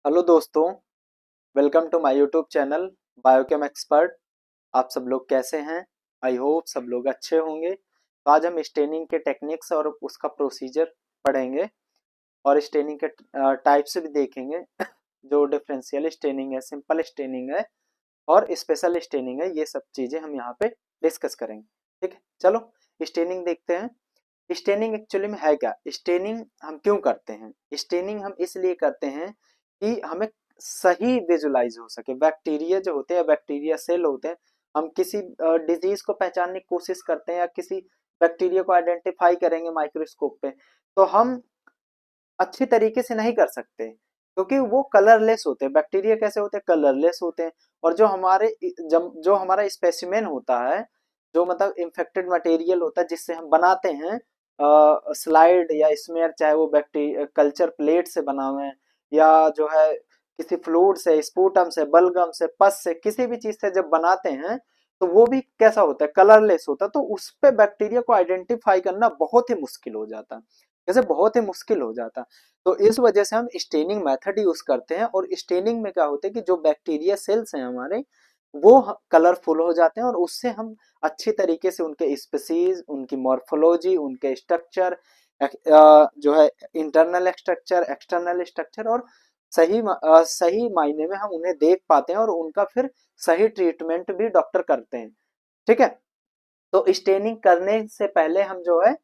Hello दोस्तों। Welcome to my YouTube channel biochem expert. आप सब लोग कैसे हैं? आई होप सब लोग अच्छे होंगे। तो आज हम स्टेनिंग के टेक्निक्स और उसका प्रोसीजर पढ़ेंगे और स्टेनिंग के टाइप्स भी देखेंगे। जो डिफरेंशियल स्टेनिंग है, सिंपल स्टेनिंग है और स्पेशल स्टेनिंग है, ये सब चीज़ें हम यहाँ पे डिस्कस करेंगे। ठीक है, चलो स्टेनिंग देखते हैं। स्टेनिंग एक्चुअली में है क्या? स्टेनिंग हम क्यों करते हैं? स्टेनिंग हम इसलिए करते हैं कि हमें सही विजुलाइज हो सके। बैक्टीरिया जो होते हैं, बैक्टीरिया सेल होते हैं, हम किसी डिजीज को पहचानने की कोशिश करते हैं या किसी बैक्टीरिया को आइडेंटिफाई करेंगे माइक्रोस्कोप पे, तो हम अच्छी तरीके से नहीं कर सकते क्योंकि वो कलरलेस होते हैं। बैक्टीरिया कैसे होते हैं? कलरलेस होते हैं। और जो हमारा स्पेसिमेन होता है, जो मतलब इन्फेक्टेड मटेरियल होता है जिससे हम बनाते हैं स्लाइड या स्मेयर, चाहे वो बैक्टीरिया कल्चर प्लेट से बना हुए हैं या जो है किसी फ्लूइड से, स्पूटम से, बलगम से, पस से, किसी भी चीज से जब बनाते हैं तो वो भी कैसा होता है? कलरलेस होता है। तो उस पे बैक्टीरिया को आइडेंटिफाई करना बहुत ही मुश्किल हो जाता है। जैसे बहुत ही मुश्किल हो जाता। तो इस वजह से हम स्टेनिंग मेथड यूज करते हैं। और स्टेनिंग में क्या होता है कि जो बैक्टीरिया सेल्स हैं हमारे, वो कलरफुल हो जाते हैं और उससे हम अच्छी तरीके से उनके स्पीसीज, उनकी मॉर्फोलॉजी, उनके स्ट्रक्चर, जो है इंटरनल स्ट्रक्चर, एक्सटर्नल स्ट्रक्चर, और सही मायने में हम उन्हें देख पाते हैं और उनका फिर सही ट्रीटमेंट भी डॉक्टर करते हैं। ठीक है। तो स्टेनिंग करने से पहले हम जो है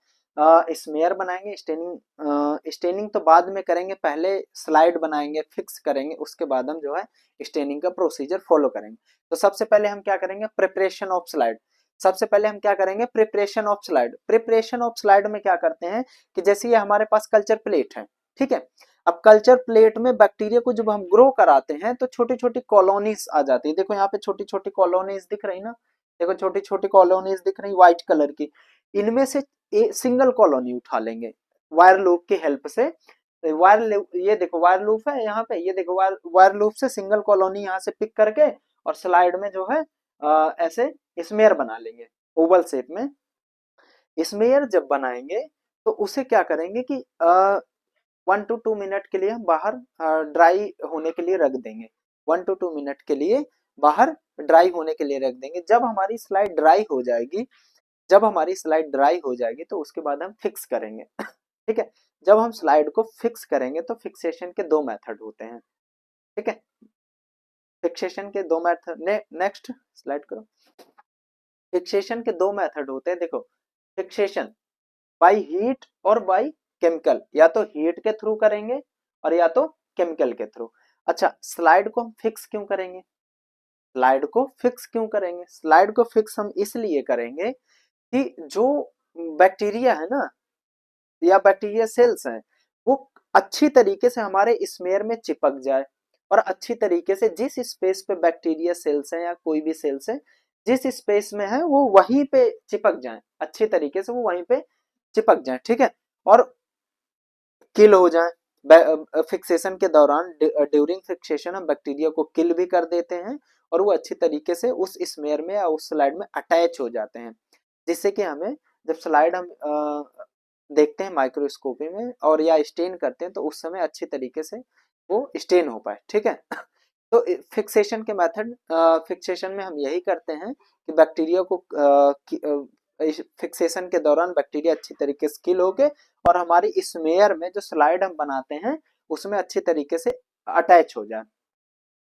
स्मेयर बनाएंगे। स्टेनिंग तो बाद में करेंगे, पहले स्लाइड बनाएंगे, फिक्स करेंगे, उसके बाद हम जो है स्टेनिंग का प्रोसीजर फॉलो करेंगे। तो सबसे पहले हम क्या करेंगे? Preparation of slide. सबसे पहले हम क्या करेंगे? Preparation of slide. Preparation of slide में क्या करते हैं कि जैसे ये हमारे पास कल्चर प्लेट है, ठीक है। अब कल्चर प्लेट में बैक्टीरिया को जब हम ग्रो कराते हैं तो छोटी छोटी कॉलोनीज आ जाती है। देखो यहाँ पे छोटी छोटी कॉलोनीज दिख रही ना, देखो छोटी छोटी कॉलोनीज दिख रही व्हाइट कलर की। इनमें से सिंगल कॉलोनी उठा लेंगे वायर लूप की हेल्प से। ये देखो वायर लूप है यहाँ पे, ये देखो वायर लूप से सिंगल कॉलोनी यहाँ से पिक करके और स्लाइड में जो है ऐसे स्मेयर बना लेंगे ओवल शेप में। स्मेयर जब बनाएंगे तो उसे क्या करेंगे कि 1 to 2 मिनट के लिए हम बाहर ड्राई होने के लिए रख देंगे। 1 to 2 मिनट के लिए बाहर ड्राई होने के लिए रख देंगे। जब हमारी स्लाइड ड्राई हो जाएगी तो उसके बाद हम फिक्स करेंगे। ठीक है। जब हम स्लाइड को फिक्स करेंगे तो फिक्सेशन के दो मेथड होते हैं। ठीक है। फिक्सेशन के दो मेथड नेक्स्ट स्लाइड करो। फिक्सेशन के दो मेथड होते हैं। देखो, फिक्सेशन बाय हीट और बाय केमिकल। या तो हीट के थ्रू करेंगे और या तो केमिकल के थ्रू। अच्छा, स्लाइड को हम फिक्स क्यों करेंगे? स्लाइड को फिक्स हम इसलिए करेंगे कि जो बैक्टीरिया है ना या बैक्टीरिया सेल्स हैं, वो अच्छी तरीके से हमारे स्मेयर में चिपक जाए और अच्छी तरीके से जिस स्पेस पे बैक्टीरिया सेल्स हैं या कोई भी सेल्स है, जिस स्पेस में है वो वहीं पे चिपक जाए, अच्छी तरीके से वो वहीं पे चिपक जाए। ठीक है। और किल हो जाए फिक्सेशन के दौरान। ड्यूरिंग फिक्सेशन हम बैक्टीरिया को किल भी कर देते हैं और वो अच्छी तरीके से उस स्मेयर में या उस स्लाइड में अटैच हो जाते हैं, जिससे कि हमें जब स्लाइड हम देखते हैं माइक्रोस्कोपी में और या स्टेन करते हैं तो उस समय अच्छी तरीके से वो स्टेन हो पाए। ठीक है। तो फिक्सेशन के मेथड, फिक्सेशन में हम यही करते हैं कि बैक्टीरिया को फिक्सेशन के दौरान बैक्टीरिया अच्छी तरीके से किल होके और हमारी स्मेयर में जो स्लाइड हम बनाते हैं उसमें अच्छी तरीके से अटैच हो जाए।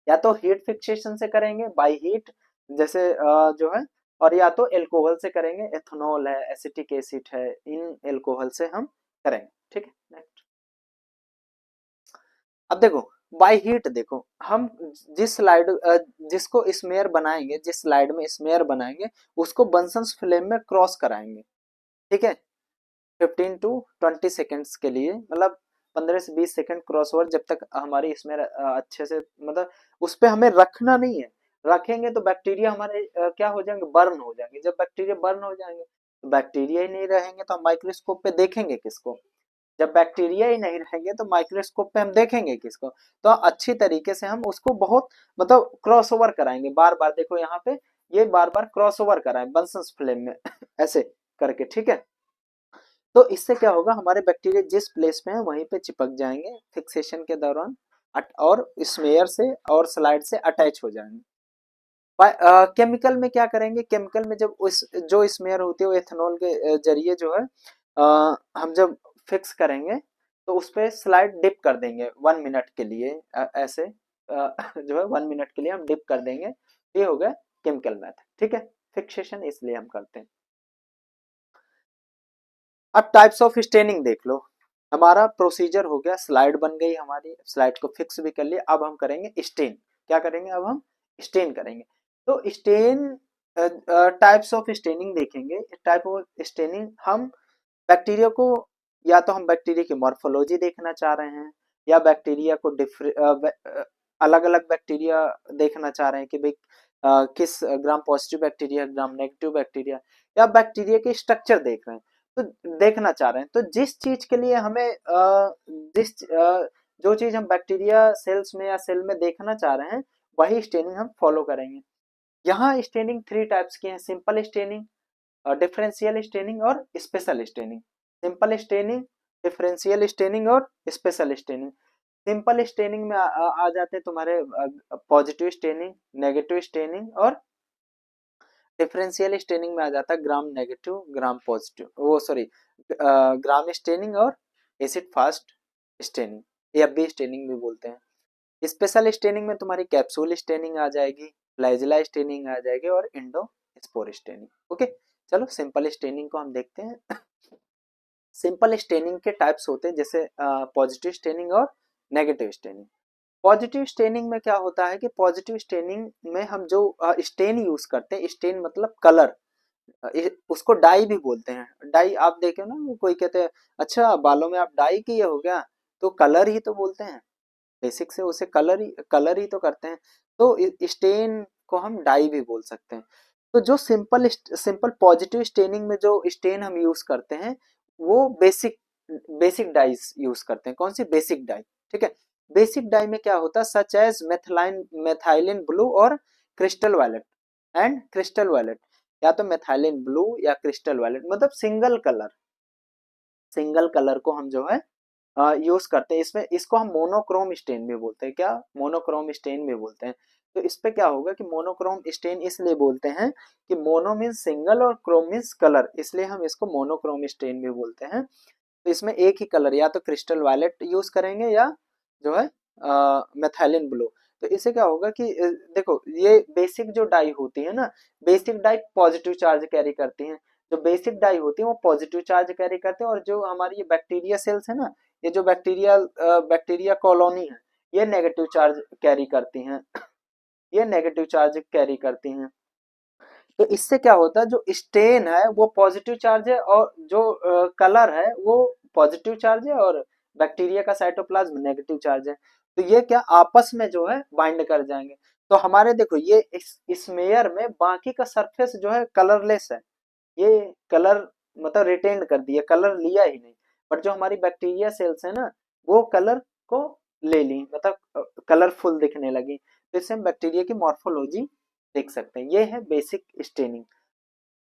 या तो हीट फिक्सेशन से करेंगे बाय हीट, जैसे जो है, और या तो एल्कोहल से करेंगे, एथेनॉल है, एसिटिक एसिड है, इन एल्कोहल से हम करेंगे। ठीक है। नेक्स्ट। अब देखो, बाय हीट देखो, हम जिस स्लाइड जिसको स्मेयर बनाएंगे, जिस स्लाइड में स्मेयर बनाएंगे उसको बंसन फ्लेम में क्रॉस कराएंगे। ठीक है। 15 to 20 सेकेंड्स के लिए, मतलब 15 से 20 सेकेंड क्रॉस ओवर, जब तक हमारी इसमें अच्छे से, मतलब उस पे हमें रखना नहीं है। रखेंगे तो बैक्टीरिया हमारे क्या हो जाएंगे? बर्न हो जाएंगे। जब बैक्टीरिया बर्न हो जाएंगे तो बैक्टीरिया ही नहीं रहेंगे तो हम माइक्रोस्कोप पे देखेंगे किसको? जब बैक्टीरिया ही नहीं रहेंगे तो माइक्रोस्कोप पे हम देखेंगे किसको? तो अच्छी तरीके से हम उसको बहुत, मतलब क्रॉस ओवर कराएंगे बार बार। देखो यहाँ पे ये बार बार क्रॉस ओवर कराएं बंसन फ्लेम में ऐसे करके। ठीक है। तो इससे क्या होगा? हमारे बैक्टीरिया जिस प्लेस पे है वहीं पे चिपक जाएंगे फिक्सेशन के दौरान और स्मेयर से और स्लाइड से अटैच हो जाएंगे। केमिकल में क्या करेंगे, केमिकल में जब उस जो स्मेयर होती है वो एथेनॉल के जरिए जो है हम जब फिक्स करेंगे तो उस पर स्लाइड डिप कर देंगे 1 मिनट के लिए, ऐसे जो है 1 मिनट के लिए हम डिप कर देंगे। ये हो गया केमिकल मेथड, ठीक है। फिक्सेशन इसलिए हम करते हैं। अब टाइप्स ऑफ स्टेनिंग देख लो। हमारा प्रोसीजर हो गया, स्लाइड बन गई हमारी, स्लाइड को फिक्स भी कर लिया। अब हम करेंगे स्टेन। क्या करेंगे, अब हम स्टेन करेंगे। तो स्टेन टाइप्स ऑफ स्टेनिंग देखेंगे। टाइप ऑफ स्टेनिंग हम बैक्टीरिया को, या तो हम बैक्टीरिया की मॉर्फोलॉजी देखना चाह रहे हैं, या बैक्टीरिया को अलग अलग बैक्टीरिया देखना चाह रहे हैं कि भाई किस gram positive bacteria, gram negative bacteria, या बैक्टीरिया के स्ट्रक्चर देख रहे हैं, तो देखना चाह रहे हैं। तो जिस चीज के लिए हमें जो चीज हम बैक्टीरिया सेल्स में या सेल में देखना चाह रहे हैं वही स्टेनिंग हम फॉलो करेंगे। यहाँ स्टेनिंग 3 टाइप्स की है, सिंपल स्टेनिंग, डिफरेंशियल स्टेनिंग और special staining. Simple staining, differential staining और स्पेशल स्टेनिंग। सिंपल स्टेनिंग में आ जाते हैं तुम्हारे पॉजिटिव स्टेनिंग, नेगेटिव स्टेनिंग, और डिफरेंशियल स्टेनिंग में आ जाता है ग्राम नेगेटिव, ग्राम पॉजिटिव, वो सॉरी ग्राम स्टेनिंग और एसिड फास्ट स्टेनिंग, या बी स्टेनिंग भी बोलते हैं। स्पेशल स्टेनिंग में तुम्हारी कैप्सूल स्टेनिंग आ जाएगी, फ्लैजिला स्टेनिंग आ जाएगी, और इंडो स्पोर स्टेनिंग। ओके, चलो सिंपल स्टेनिंग को हम देखते हैं। सिंपल स्टेनिंग के टाइप्स होते हैं, जैसे पॉजिटिव स्टेनिंग और नेगेटिव स्टेनिंग। पॉजिटिव स्टेनिंग में क्या होता है कि पॉजिटिव स्टेनिंग में हम जो स्टेन यूज करते हैं, स्टेन मतलब कलर, उसको डाई भी बोलते हैं। डाई आप देखे ना, कोई कहते हैं अच्छा बालों में आप डाई किए हो क्या, तो कलर ही तो बोलते हैं, बेसिक से उसे कलर ही तो करते हैं। तो स्टेन को हम डाई भी बोल सकते हैं। तो जो सिंपल पॉजिटिव स्टेनिंग में जो स्टेन हम यूज करते हैं वो बेसिक डाइज यूज करते हैं। कौन सी, बेसिक डाई, ठीक है। बेसिक डाई में क्या होता है, सच एज मेथाइलिन ब्लू और crystal violet and crystal violet, या तो मेथाइलिन ब्लू या क्रिस्टल वायलेट, मतलब सिंगल कलर को हम जो है यूज करते हैं। इसमें इसको हम मोनोक्रोम स्टेन भी बोलते हैं। क्या, मोनोक्रोम स्टेन भी बोलते हैं। तो इस पे क्या होगा कि मोनोक्रोम स्टेन इसलिए बोलते हैं कि मोनो मीन्स सिंगल और क्रोम मीन्स कलर, इसलिए हम इसको मोनोक्रोम स्टेन भी बोलते हैं। तो इसमें एक ही कलर, या तो क्रिस्टल वायलेट यूज करेंगे या जो है मेथाइलिन ब्लू। तो इससे क्या होगा कि देखो ये बेसिक जो डाई होती है ना, basic dye positive charge carry करती हैं। जो बेसिक डाई होती है वो पॉजिटिव चार्ज कैरी करते हैं, और जो हमारी ये बैक्टीरिया सेल्स है ना, ये जो बैक्टीरिया कॉलोनी है, ये नेगेटिव चार्ज कैरी करती हैं। ये नेगेटिव चार्ज कैरी करती हैं। तो इससे क्या होता है, जो स्टेन है वो पॉजिटिव चार्ज है, और जो कलर है वो पॉजिटिव चार्ज है, और बैक्टीरिया का साइटोप्लाज्म नेगेटिव चार्ज है। तो ये क्या आपस में जो है बाइंड कर जाएंगे। तो हमारे देखो ये इस मेयर में बाकी का सरफेस जो है कलरलेस है, ये कलर मतलब रिटेन कर दिया, कलर लिया ही नहीं। बट जो हमारी बैक्टीरिया सेल्स है ना, वो कलर को ले ली, मतलब कलरफुल दिखने लगी। तो इससे हम बैक्टीरिया की मॉर्फोलॉजी देख सकते हैं। ये है बेसिक स्टेनिंग,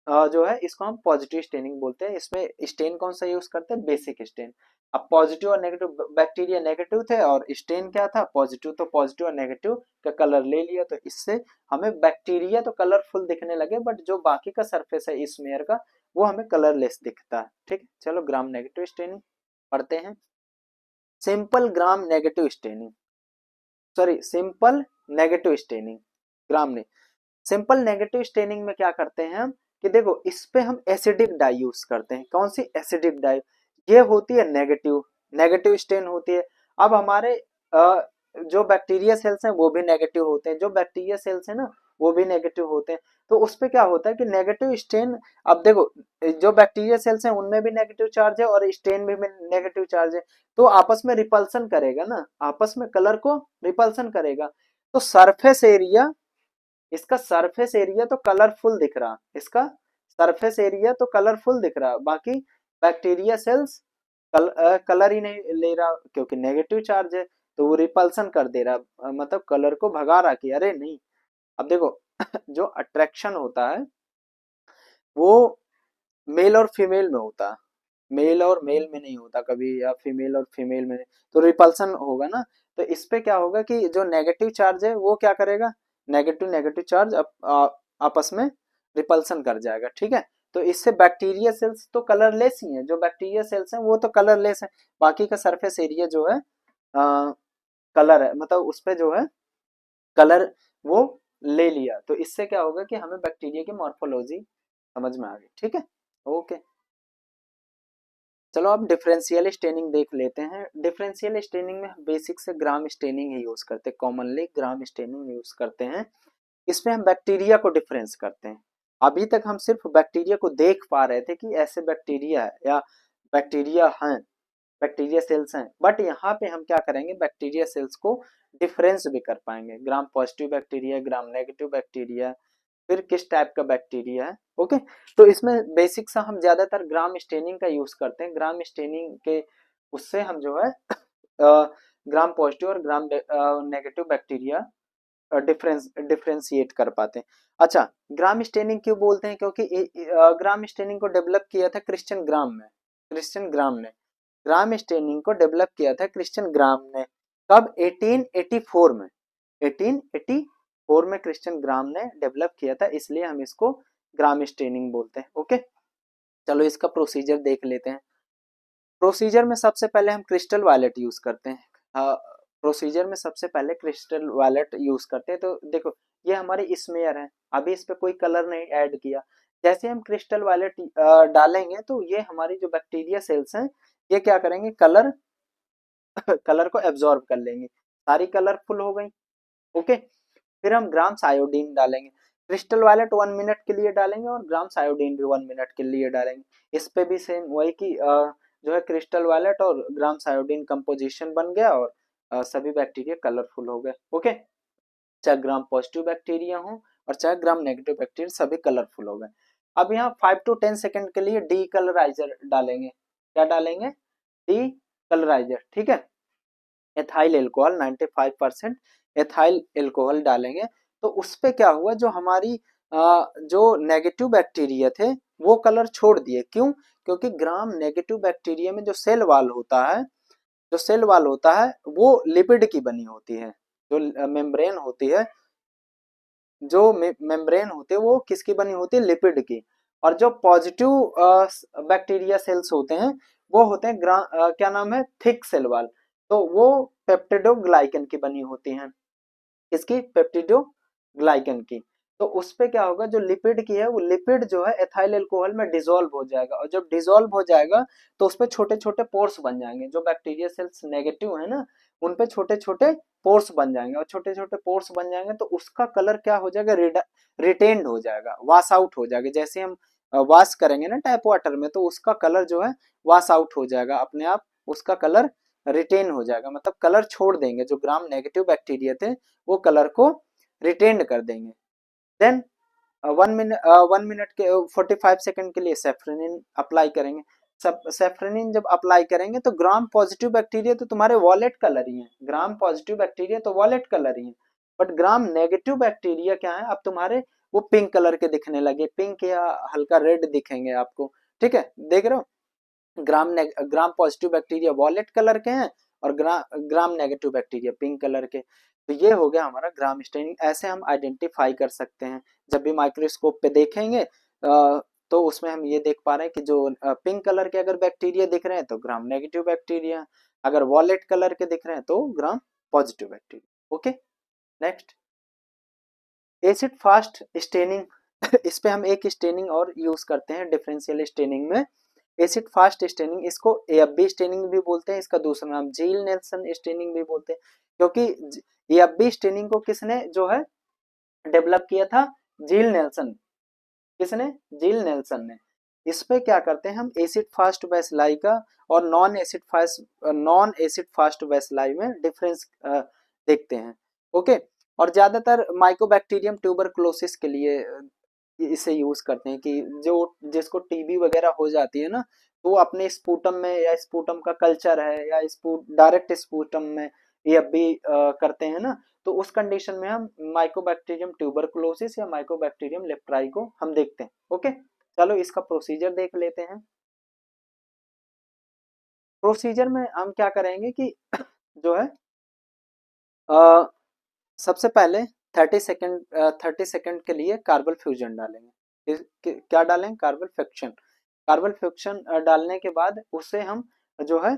जो है इसको हम पॉजिटिव स्टेनिंग बोलते हैं। इसमें स्टेन कौन सा यूज करते हैं, बेसिक स्टेन। अब पॉजिटिव और नेगेटिव, बैक्टीरिया नेगेटिव थे और स्टेन क्या था, पॉजिटिव, तो पॉजिटिव और नेगेटिव का कलर ले लिया। तो इससे हमें बैक्टीरिया तो कलरफुल दिखने लगे, बट जो बाकी का सरफेस है इस मेयर का वो हमें कलरलेस दिखता है, ठीक है। चलो ग्राम नेगेटिव स्टेनिंग पढ़ते हैं। Simple gram negative staining, sorry simple negative staining, gram ने सिंपल नेगेटिव स्टेनिंग में क्या करते हैं हम कि देखो इस पे हम एसिडिक डाई यूज करते हैं। कौन सी, एसिडिक डाई, ये होती है नेगेटिव, नेगेटिव स्टेन होती है। अब हमारे जो बैक्टीरिया सेल्स हैं वो भी नेगेटिव होते हैं, जो बैक्टीरिया सेल्स हैं ना वो भी नेगेटिव होते हैं। तो उस पे क्या होता है कि नेगेटिव स्टेन, अब देखो जो बैक्टीरिया सेल्स हैं उनमें भी नेगेटिव चार्ज है और स्टेन भी में नेगेटिव चार्ज है, तो आपस में रिपल्सन करेगा ना, आपस में कलर को रिपल्सन करेगा। तो सरफेस एरिया, इसका सरफेस एरिया तो कलरफुल दिख रहा, इसका सरफेस एरिया तो कलरफुल दिख रहा, बाकी बैक्टीरिया सेल्स कलर ही नहीं ले रहा क्योंकि नेगेटिव चार्ज है। तो वो रिपल्सन कर दे रहा, मतलब कलर को भगा रहा कि अरे नहीं। अब देखो जो अट्रैक्शन होता है वो मेल और फीमेल में होता है, मेल और मेल में नहीं होता कभी, या फीमेल और फीमेल में नहीं। तो रिपल्सन होगा ना, तो इस पे क्या होगा कि जो नेगेटिव चार्ज है वो क्या करेगा, नेगेटिव नेगेटिव चार्ज आपस में रिपल्सन कर जाएगा, ठीक है। तो इससे बैक्टीरिया सेल्स तो कलरलेस ही है, जो बैक्टीरिया सेल्स हैं वो तो कलरलेस है, बाकी का सरफेस एरिया जो है कलर है, मतलब उस पे जो है कलर वो ले लिया। तो इससे क्या होगा कि हमें बैक्टीरिया की मॉर्फोलॉजी समझ में आ गई, ठीक है। ओके, चलो अब डिफरेंशियल स्टेनिंग देख लेते हैं। डिफरेंशियल स्टेनिंग में हम बेसिक से ग्राम स्टेनिंग ही यूज करते हैं, कॉमनली ग्राम स्टेनिंग यूज करते हैं। इसमें हम बैक्टीरिया को डिफरेंस करते हैं। अभी तक हम सिर्फ बैक्टीरिया को देख पा रहे थे कि ऐसे बैक्टीरिया है या बैक्टीरिया हैं, बैक्टीरिया सेल्स हैं, बट यहाँ पे हम क्या करेंगे, बैक्टीरिया सेल्स को डिफरेंस भी कर पाएंगे, gram positive bacteria, gram negative bacteria, फिर किस टाइप का बैक्टीरिया है। ओके, तो इसमें बेसिक सा हम ज्यादातर ग्राम स्टेनिंग का यूज करते हैं। ग्राम स्टेनिंग के उससे हम जो है ग्राम पॉजिटिव और ग्राम नेगेटिव बैक्टीरिया डिफरेंशिएट कर पाते हैं। अच्छा, ग्राम स्टेनिंग क्यों बोलते हैं, क्योंकि ग्राम स्टेनिंग को डेवलप किया था क्रिश्चियन ग्राम में। क्रिश्चियन ग्राम ने ग्राम स्टेनिंग को डेवलप किया था, क्रिश्चियन ग्राम ने, कब, 1884 में। 1884 में क्रिश्चियन ग्राम ने डेवलप किया था, इसलिए हम इसको ग्राम स्टेनिंग बोलते हैं। ओके, चलो इसका प्रोसीजर देख लेते हैं। प्रोसीजर में सबसे पहले हम क्रिस्टल वायलेट यूज करते हैं। प्रोसीजर में सबसे पहले क्रिस्टल वायलेट यूज करते हैं। तो देखो, ये हमारी स्मेयर है, अभी इस पे कोई कलर नहीं ऐड किया। जैसे हम क्रिस्टल वायलेट डालेंगे तो ये हमारी जो बैक्टीरिया सेल्स हैं ये क्या करेंगे, कलर कलर को एब्जॉर्ब कर लेंगे, सारी कलरफुल हो गई। ओके, फिर हम ग्राम्स आयोडीन डालेंगे। क्रिस्टल वायलेट 1 मिनट के लिए डालेंगे और ग्राम्स आयोडीन भी 1 मिनट के लिए डालेंगे। इस पे भी सेम वही की जो है क्रिस्टल वायलेट और ग्राम्स आयोडीन कंपोजिशन बन गया और सभी बैक्टीरिया कलरफुल हो गए। ओके, चाहे ग्राम पॉजिटिव बैक्टीरिया हो और चाहे ग्राम नेगेटिव बैक्टीरिया, सभी कलरफुल हो गए। अब यहाँ 5 to 10 सेकेंड के लिए डी कलराइजर डालेंगे। क्या डालेंगे, डी कलराइजर, ठीक है। एथाइल एल्कोहल 95% एथाइल एल्कोहल डालेंगे। तो उस पे क्या हुआ, जो हमारी जो नेगेटिव बैक्टीरिया थे वो कलर छोड़ दिए। क्यों, क्योंकि ग्राम नेगेटिव बैक्टीरिया में जो सेल वाल होता है, जो सेल वाल होता है वो लिपिड की बनी होती है। जो मेम्ब्रेन होती है, जो मेम्ब्रेन होती है वो किसकी बनी होती है, लिपिड की। और जो पॉजिटिव बैक्टीरिया सेल्स होते हैं वो होते हैं क्या नाम है, थिक सेल वाल। तो वो पेप्टिडोग्लाइकन की बनी होती हैं, इसकी पेप्टिडोग्लाइकन की। तो उस पे क्या होगा, जो लिपिड की है वो लिपिड जो है एथाइल अल्कोहल में डिसॉल्व हो जाएगा, और जब डिसॉल्व हो जाएगा तो उस पे छोटे छोटे पोर्स बन जाएंगे। जो बैक्टीरिया सेल्स नेगेटिव है ना, उन पे छोटे छोटे पोर्स बन जाएंगे, और छोटे छोटे पोर्स बन जाएंगे तो उसका कलर क्या हो जाएगा, रिटेन्ड हो जाएगा, वॉश आउट हो जाएगा। जैसे हम वॉश करेंगे ना टैप वाटर में, तो उसका कलर जो है वॉश आउट हो जाएगा अपने आप, उसका कलर रिटेन हो जाएगा, मतलब कलर छोड़ देंगे। जो ग्राम नेगेटिव बैक्टीरिया थे वो कलर को रिटेन कर देंगे। देन 1 मिनट के 45 सेकेंड के लिए सेफ्रेनिन अप्लाई करेंगे। सब सेफ्रेनिन जब अप्लाई करेंगे तो ग्राम पॉजिटिव बैक्टीरिया तो तुम्हारे वॉलेट कलर ही है, ग्राम पॉजिटिव बैक्टीरिया तो वॉलेट कलर ही है। बट ग्राम नेगेटिव बैक्टीरिया क्या है, अब तुम्हारे वो पिंक कलर के दिखने लगे, पिंक या हल्का रेड दिखेंगे आपको, ठीक है। देख रहे हो, gram positive bacteria violet colour के हैं और gram negative bacteria pink colour के। तो ये हो गया हमारा ग्राम स्टेनिंग। ऐसे हम आइडेंटिफाई कर सकते हैं। जब भी माइक्रोस्कोप पे देखेंगे तो उसमें हम ये देख पा रहे हैं कि जो पिंक कलर के अगर बैक्टीरिया दिख रहे हैं तो ग्राम नेगेटिव बैक्टीरिया, अगर वॉलेट कलर के दिख रहे हैं तो gram positive bacteria. Okay, next, acid fast staining. इस पे हम एक स्टेनिंग और यूज करते हैं डिफरेंशियल स्टेनिंग में, एसिड फास्ट स्टेनिंग। इसको एएफबी स्टेनिंग भी बोलते हैं, इसका दूसरा नाम जील नेल्सन स्टेनिंग भी बोलते हैं। क्योंकि एएफबी स्टेनिंग को किसने जो है डेवलप किया था, जील नेल्सन। किसने, जील नेल्सन ने। इस पे क्या करते हैं हम, एसिड फास्ट वैसलाई का और नॉन एसिड फास्ट वैसलाई में डिफरेंस देखते हैं। ओके, और ज्यादातर माइकोबैक्टीरियम ट्यूबरकुलोसिस के लिए इसे यूज करते हैं, कि जो जिसको टीबी वगैरह हो जाती है ना, तो वो अपने स्पूटम में, या स्पूटम का कल्चर है या डायरेक्ट स्पूटम में ये भी करते हैं ना, तो उस कंडीशन में हम माइकोबैक्टीरियम ट्यूबरकुलोसिस या माइकोबैक्टीरियम लेप्राई को हम देखते हैं। ओके, चलो इसका प्रोसीजर देख लेते हैं। प्रोसीजर में हम क्या करेंगे कि जो है सबसे पहले 30 सेकंड के लिए कार्बन फ्यूजन डालेंगे। क्या डालेंगे? Carbon friction. कार्बन फ्रिक्शन डालने के बाद उसे हम जो है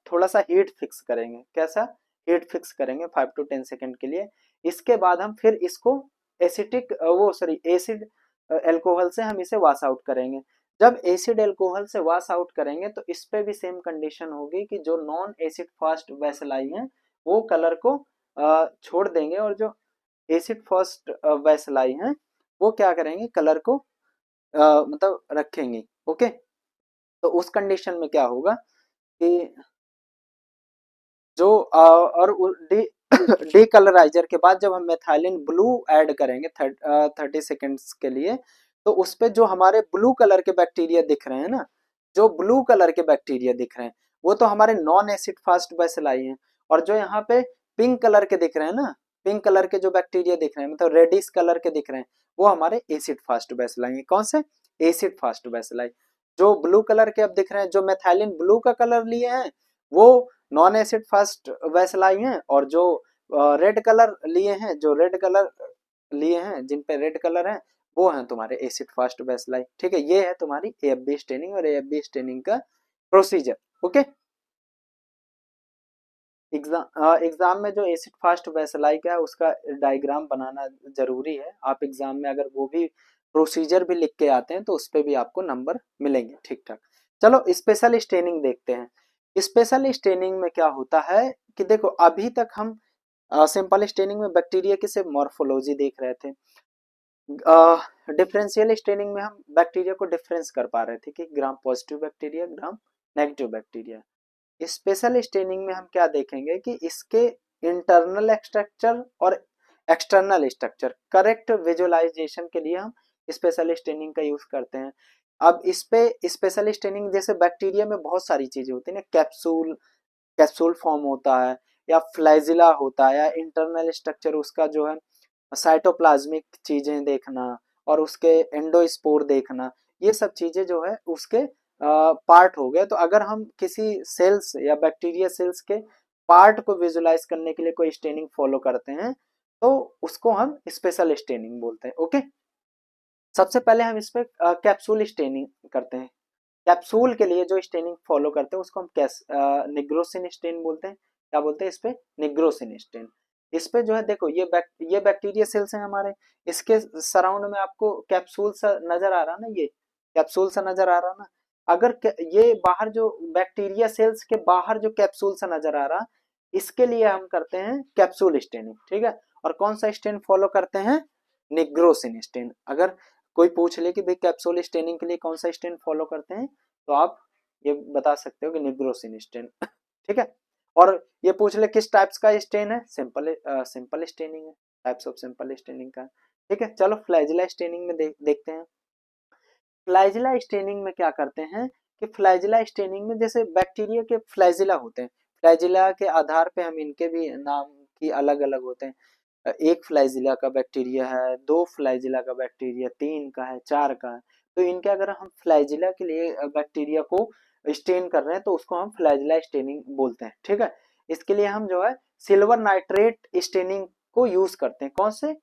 थोड़ा सा हीट फिक्स करेंगे। कैसा हीट फिक्स करेंगे? 5 to 10 सेकंड के लिए। इसके बाद हम फिर इसको एसिड एल्कोहल से हम इसे वॉश आउट करेंगे। जब एसिड एल्कोहल से वॉश आउट करेंगे तो इस पे भी सेम कंडीशन होगी कि जो नॉन एसिड फास्ट वेसल आई है वो कलर को छोड़ देंगे, और जो एसिड फर्स्ट वेसल आई हैं वो क्या करेंगे? कलर को मतलब रखेंगे। ओके, तो उस कंडीशन में क्या होगा कि जो और डी डी कलराइजर के बाद जब हम मेथाइलिन ब्लू ऐड करेंगे 30 सेकेंड्स के लिए, तो उस पे जो हमारे ब्लू कलर के बैक्टीरिया दिख रहे हैं ना, जो ब्लू कलर के बैक्टीरिया दिख रहे हैं वो तो हमारे नॉन एसिड फास्ट बेसिलाई हैं। और जो यहाँ पे पिंक कलर के दिख रहे हैं ना, पिंक कलर के जो बैक्टीरिया दिख रहे हैं मतलब रेडिश कलर के दिख रहे हैं, वो हमारे एसिड फास्ट बेसिलाई हैं। कौन से? Acid fast bacilli. जो ब्लू कलर के अब दिख रहे हैं, जो मेथाइलिन ब्लू का कलर लिए हैं, वो नॉन एसिड फर्स्ट वेसलाई हैं। और जो रेड कलर लिए हैं, जो रेड कलर लिए हैं जिन पे रेड कलर है, वो हैं तुम्हारे एसिड फर्स्ट वेसलाई। ठीक है, ये है तुम्हारी एएफबी स्टेनिंग और एएफबी स्टेनिंग का प्रोसीजर। ओके, एग्जाम में जो एसिड फास्ट वेसलाई का है उसका डायग्राम बनाना जरूरी है। आप एग्जाम में अगर वो भी प्रोसीजर भी लिख के आते हैं तो उस पर भी आपको नंबर मिलेंगे। ठीक ठाक। चलो स्पेशल स्टेनिंग देखते हैं। स्पेशल स्टेनिंग में क्या होता है कि देखो, अभी तक हम सिंपल स्टेनिंग में बैक्टीरिया की सिर्फ मॉर्फोलॉजी देख रहे थे। डिफरेंशियल स्टेनिंग में हम बैक्टीरिया को डिफरेंस कर पा रहे थे कि gram positive bacteria, gram negative bacteria. Special staining में हम क्या देखेंगे कि इसके इंटरनल स्ट्रक्चर और एक्सटर्नल स्ट्रक्चर करेक्ट विजुअलाइजेशन के लिए हम स्पेशल स्टेनिंग का यूज करते हैं। अब इस पे स्पेशल स्टेनिंग, जैसे बैक्टीरिया में बहुत सारी चीजें होती है ना, कैप्सूल कैप्सूल फॉर्म होता है, या फ्लैजिला होता है, या इंटरनल स्ट्रक्चर उसका जो है साइटोप्लाज्मिक चीजें देखना, और उसके एंडोस्पोर देखना, ये सब चीजें जो है उसके पार्ट हो गए। तो अगर हम किसी सेल्स या बैक्टीरिया सेल्स के पार्ट को विजुलाइज करने के लिए कोई स्टेनिंग फॉलो करते हैं तो उसको हम स्पेशल स्टेनिंग बोलते हैं। ओके, सबसे पहले हम इस पे कैप्सूल स्टेनिंग करते हैं। कैप्सूल के लिए जो स्टेनिंग फॉलो करते हैं उसको हम निग्रोसिन स्टेन बोलते हैं। क्या बोलते हैं इस पे? निग्रोसिन स्टेन। इस पे जो है देखो, ये बैक्टीरिया सेल्स हैं हमारे, इसके सराउंड में आपको कैप्सूल सा नजर आ रहा ना, ये कैप्सूल सा नजर आ रहा ना। अगर ये बाहर जो बैक्टीरिया सेल्स के बाहर जो कैप्सूल सा नजर आ रहा, इसके लिए हम करते हैं कैप्सूल स्टेनिंग। ठीक है, और कौन सा स्टेन फॉलो करते हैं? निग्रोसिन स्टेन। अगर कोई पूछ ले कि भाई कैप्सूल स्टेनिंग के लिए कौन सा स्टेन फॉलो करते हैं, तो आप ये बता सकते हो कि निग्रोसिन स्टेन। ठीक है, और ये पूछ ले किस टाइप्स का स्टेन है? सिंपल स्टेनिंग है, टाइप्स ऑफ सिंपल स्टेनिंग का। ठीक है, चलो फ्लैजिला स्टेनिंग में देखते हैं। फ्लैजिला स्टेनिंग में क्या करते हैं कि फ्लैजिला स्टेनिंग में जैसे बैक्टीरिया के फ्लैजिला होते हैं, फ्लैजिला के आधार पे हम इनके भी नाम की अलग अलग होते हैं। एक फ्लैजिला का बैक्टीरिया है, दो फ्लैजिला का बैक्टीरिया, तीन का है, चार का है। तो इनके अगर हम फ्लैजिला के लिए बैक्टीरिया को स्टेन कर रहे हैं तो उसको हम फ्लैजिला स्टेनिंग बोलते हैं। ठीक है, इसके लिए हम जो है सिल्वर नाइट्रेट स्टेनिंग को यूज करते हैं। कौन से?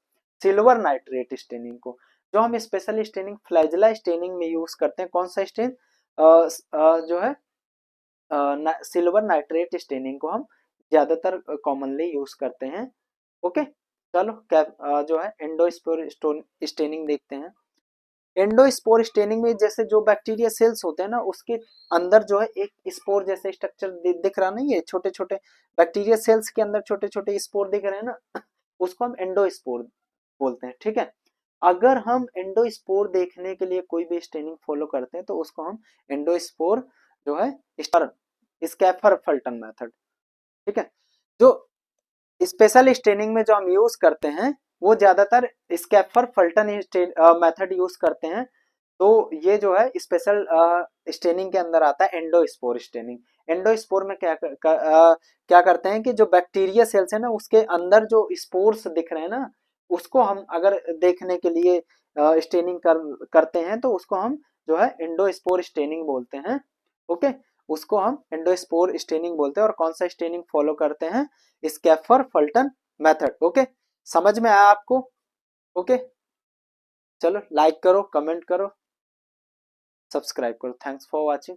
सिल्वर नाइट्रेट स्टेनिंग को। जो हम स्पेशल स्टेनिंग फ्लैजिला स्टेनिंग में यूज करते हैं, कौन सा स्टेन? जो है सिल्वर नाइट्रेट स्टेनिंग को हम ज्यादातर कॉमनली यूज करते हैं। ओके, चलो जो है एंडोस्पोर स्टेनिंग देखते हैं। एंडोस्पोर स्टेनिंग में जैसे जो बैक्टीरिया सेल्स होते हैं ना, उसके अंदर जो है एक स्पोर जैसे स्ट्रक्चर दिख रहा नहीं है, छोटे छोटे बैक्टीरिया सेल्स के अंदर छोटे छोटे स्पोर दिख रहे हैं ना, उसको हम एंडोस्पोर बोलते हैं। ठीक है, अगर हम एंडोस्पोर देखने के लिए कोई भी स्टेनिंग फॉलो करते हैं तो उसको हम एंडोस्पोर जो है स्कैफर फल्टन मेथड। ठीक है, जो स्पेशल स्टेनिंग में जो हम यूज करते हैं वो ज्यादातर स्कैफर फल्टन मेथड यूज करते हैं। तो ये जो है स्पेशल स्टेनिंग के अंदर आता है एंडोस्पोर स्टेनिंग। एंडोस्पोर में क्या करते हैं कि जो बैक्टीरिया सेल्स है ना उसके अंदर जो स्पोर्स दिख रहे हैं ना, उसको हम अगर देखने के लिए स्टेनिंग करते हैं तो उसको हम जो है एंडोस्पोर स्टेनिंग बोलते हैं। ओके, उसको हम एंडोस्पोर स्टेनिंग बोलते हैं। और कौन सा स्टेनिंग फॉलो करते हैं? Schaeffer Phaltan method. ओके, समझ में आया आपको? ओके, चलो लाइक करो, कमेंट करो, सब्सक्राइब करो। Thanks for watching.